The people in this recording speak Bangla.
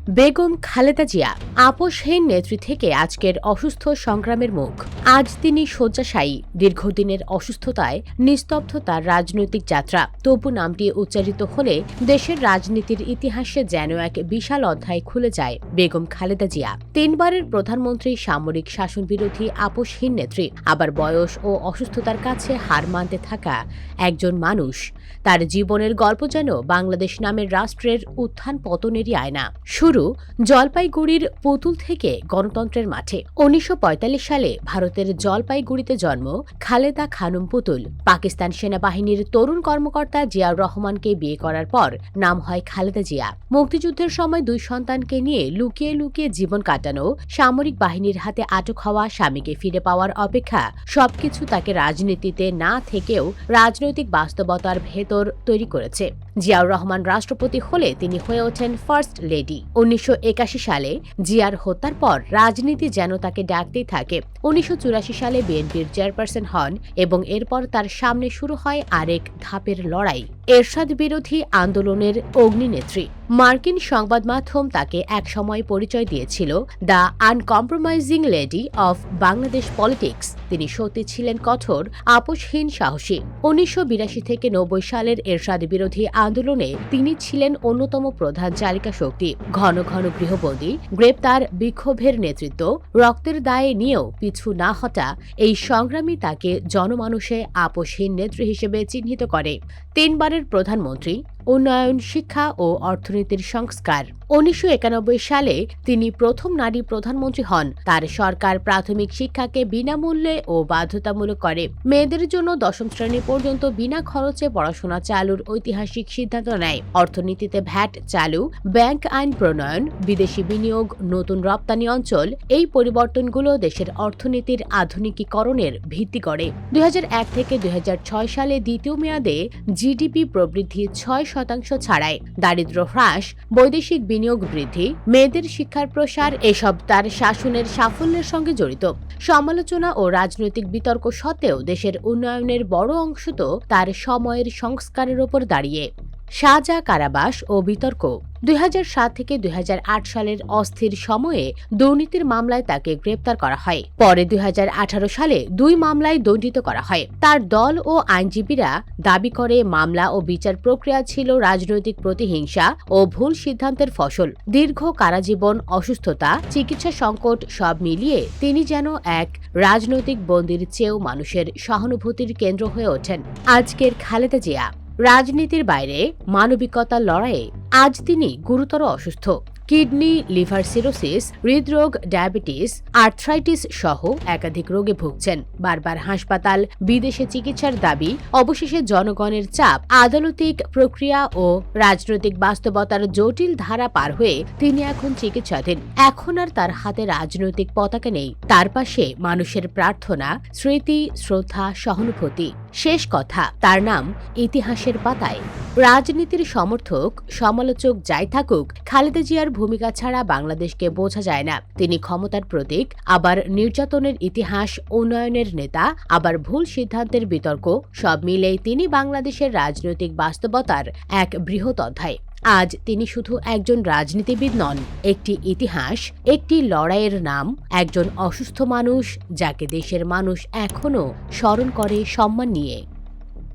বেগম খালেদা জিয়া আপোষহীন নেত্রী থেকে আজকের অসুস্থ সংগ্রামের মুখ। আজ তিনি শয্যাশায়ী। দীর্ঘদিনের অসুস্থতায় নিস্তব্ধ তার রাজনৈতিক যাত্রা। তবু নামটি উচ্চারিত হলে দেশের রাজনীতির ইতিহাসে যেন এক বিশাল অধ্যায় খুলে যায়। বেগম খালেদা জিয়া তিনবারের প্রধানমন্ত্রী, সামরিক শাসন বিরোধী আপোষহীন নেত্রী, আবার বয়স ও অসুস্থতার কাছে হার মানতে থাকা একজন মানুষ। তার জীবনের গল্প যেন বাংলাদেশ নামের রাষ্ট্রের উত্থান পতনেরই আয়না। শুরু জলপাইগুড়ির পুতুল থেকে গণতন্ত্রের মাঠে। ১৯৪৫ সালে ভারতের জলপাইগুড়িতে জন্ম খালেদা খানম পুতুল। পাকিস্তান সেনাবাহিনীর তরুণ কর্মকর্তা জিয়াউর রহমানকে বিয়ে করার পর নাম হয় খালেদা জিয়া। মুক্তিযুদ্ধের সময় দুই সন্তানকে নিয়ে লুকিয়ে লুকিয়ে জীবন কাটানো, সামরিক বাহিনীর হাতে আটক হওয়া, স্বামীকে ফিরে পাওয়ার অপেক্ষা, সবকিছু তাকে রাজনীতিতে না থেকেও রাজনৈতিক বাস্তবতার ভেতর তৈরি করেছে। জিয়াউর রহমান রাষ্ট্রপতি হলে তিনি হয়ে ওঠেন ফার্স্ট লেডি। ১৯৮১ সালে জিয়ার হত্যার পর রাজনীতি যেন তাকে ডাকতেই থাকে। ১৯৮৪ সালে বিএনপির চেয়ারপারসন হন এবং এরপর তার সামনে শুরু হয় আরেক ধাপের লড়াই, এরশাদ বিরোধী আন্দোলনের অগ্নিনেত্রী। মার্কিন সংবাদ মাধ্যম তাকে একসময় পরিচয় দিয়েছিল the uncompromising lady of Bangladesh politics. তিনি সত্যি ছিলেন কঠোর, আপোষহীন, সাহসী। ১৯৮২ থেকে ৯০ সালের এরশাদ বিরোধী আন্দোলনে তিনি ছিলেন অন্যতম প্রধান চালিকা শক্তি। ঘন ঘন গৃহবন্দী, গ্রেপ্তার, বিক্ষোভের নেতৃত্ব, রক্তের দায়ে নিয়েও পিছু না হটা এই সংগ্রামী তাকে জনমানুষে আপোষহীন নেত্রী হিসেবে চিহ্নিত করে। তিনবারের প্রধানমন্ত্রী, উন্নয়ন, শিক্ষা ও অর্থনীতির সংস্কার। ১৯৯১ সালে তিনি প্রথম নারী প্রধানমন্ত্রী হন। তার সরকার প্রাথমিক শিক্ষাকে বিনামূল্যে ও বাধ্যতামূলক করে। মেয়েদের জন্য দশম শ্রেণী পর্যন্ত বিনা খরচে পড়াশোনা চালুর ঐতিহাসিক সিদ্ধান্ত নেয়। অর্থনীতিতে ভ্যাট চালু, ব্যাংক আইন প্রণয়ন, বিদেশি বিনিয়োগ, নতুন রপ্তানি অঞ্চল, এই পরিবর্তনগুলো দেশের অর্থনীতির আধুনিকীকরণের ভিত্তি করে। ২০০১ থেকে ২০০৬ সালে দ্বিতীয় মেয়াদে জিডিপি প্রবৃদ্ধি ৬% ছাড়ায়, দারিদ্র্য হ্রাস, বৈদেশিক বিনিয়োগ বৃদ্ধি, মেয়েদের শিক্ষার প্রসার, এসব তার শাসনের সাফল্যের সঙ্গে জড়িত। সমালোচনা ও রাজনৈতিক বিতর্ক সত্ত্বেও দেশের উন্নয়নের বড় অংশ তো তার সময়ের সংস্কারের ওপর দাঁড়িয়ে। সাজা, কারাবাস ও বিতর্ক। ২০০৭ থেকে ২০০৮ সালের অস্থির সময়ে দুর্নীতির মামলায় তাকে গ্রেপ্তার করা হয়। পরে ২০১৮ সালে ২ মামলায় দণ্ডিত করা হয়। তার দল ও আইনজীবীরা দাবি করে মামলা ও বিচার প্রক্রিয়া ছিল রাজনৈতিক প্রতিহিংসা ও ভুল সিদ্ধান্তের ফসল। দীর্ঘ কারাজীবন, অসুস্থতা, চিকিৎসা সংকট সব মিলিয়ে তিনি যেন এক রাজনৈতিক বন্দীর চেয়েও মানুষের সহানুভূতির কেন্দ্র হয়ে ওঠেন। আজকের খালেদা জিয়া রাজনীতির বাইরে মানবিকতার লড়াইয়ে। আজ তিনি গুরুতর অসুস্থ। কিডনি, লিভার সিরোসিস, হৃদরোগ, ডায়াবেটিস, আর্থ্রাইটিস সহ একাধিক রোগে ভুগছেন। বারবার হাসপাতাল, বিদেশে চিকিৎসার দাবি, অবশেষে জনগণের চাপ, আদালতিক প্রক্রিয়া ও রাজনৈতিক বাস্তবতার জটিল ধারা পার হয়ে তিনি এখন চিকিৎসাধীন। এখন আর তার হাতে রাজনৈতিক পতাকা নেই। তার পাশে মানুষের প্রার্থনা, স্মৃতি, শ্রদ্ধা, সহানুভূতি। শেষ কথা, তার নাম ইতিহাসের পাতায়। রাজনীতির সমর্থক, সমালোচক যাই থাকুক, খালেদা জিয়ার ভূমিকা ছাড়া বাংলাদেশকে বোঝা যায় না। তিনি ক্ষমতার প্রতীক, আবার নির্যাতনের ইতিহাস, উন্নয়নের নেতা, আবার ভুল সিদ্ধান্তের বিতর্ক। সব মিলেই তিনি বাংলাদেশের রাজনৈতিক বাস্তবতার এক বৃহৎ অধ্যায়। আজ তিনি শুধু একজন রাজনীতিবিদ নন, একটি ইতিহাস, একটি লড়াইয়ের নাম, একজন অসুস্থ মানুষ যাকে দেশের মানুষ এখনো স্মরণ করে সম্মান নিয়ে।